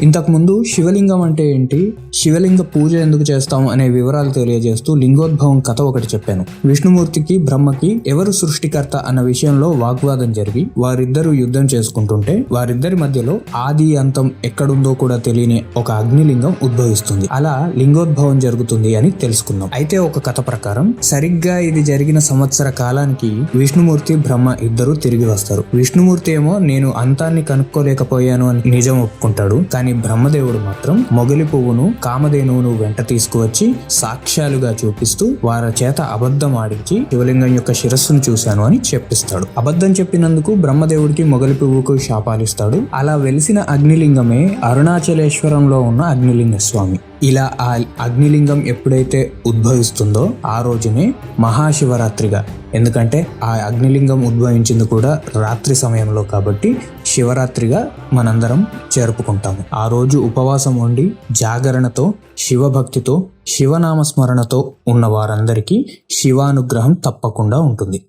ఇంతకుముందు శివలింగం అంటే ఏంటి, శివలింగ పూజ ఎందుకు చేస్తాం అనే వివరాలు తెలియజేస్తూ లింగోద్భవం కథ ఒకటి చెప్పాను. విష్ణుమూర్తికి బ్రహ్మకి ఎవరు సృష్టికర్త అన్న విషయంలో వాగ్వాదం జరిగి వారిద్దరూ యుద్ధం చేసుకుంటుంటే వారిద్దరి మధ్యలో ఆది అంతం ఎక్కడుందో కూడా తెలియని ఒక అగ్నిలింగం ఉద్భవిస్తుంది. అలా లింగోద్భవం జరుగుతుంది అని తెలుసుకుందాం. అయితే ఒక కథ ప్రకారం సరిగ్గా ఇది జరిగిన సంవత్సర కాలానికి విష్ణుమూర్తి బ్రహ్మ ఇద్దరు తిరిగి వస్తారు. విష్ణుమూర్తి ఏమో నేను అంతాన్ని కనుక్కోలేకపోయాను అని నిజం ఒప్పుకుంటాడు. కానీ బ్రహ్మదేవుడు మాత్రం మొగలి పువ్వును కామధేనువును వెంట తీసుకువచ్చి సాక్ష్యాలుగా చూపిస్తూ వారి చేత అబద్ధం ఆడించి శివలింగం యొక్క శిరస్సును చూశాను అని చెప్పిస్తాడు. అబద్ధం చెప్పినందుకు బ్రహ్మదేవుడికి మొగలి పువ్వుకు శాపాలిస్తాడు. అలా వెలిసిన అగ్నిలింగమే అరుణాచలేశ్వరంలో ఉన్న అగ్నిలింగ స్వామి. ఇలా ఆ అగ్నిలింగం ఎప్పుడైతే ఉద్భవిస్తుందో ఆ రోజునే మహాశివరాత్రిగా, ఎందుకంటే ఆ అగ్నిలింగం ఉద్భవించింది కూడా రాత్రి సమయంలో కాబట్టి శివరాత్రిగా మనందరం జరుపుకుంటాము. ఆ రోజు ఉపవాసం ఉండి జాగరణతో శివభక్తితో శివనామస్మరణతో ఉన్న వారందరికీ శివానుగ్రహం తప్పకుండా ఉంటుంది.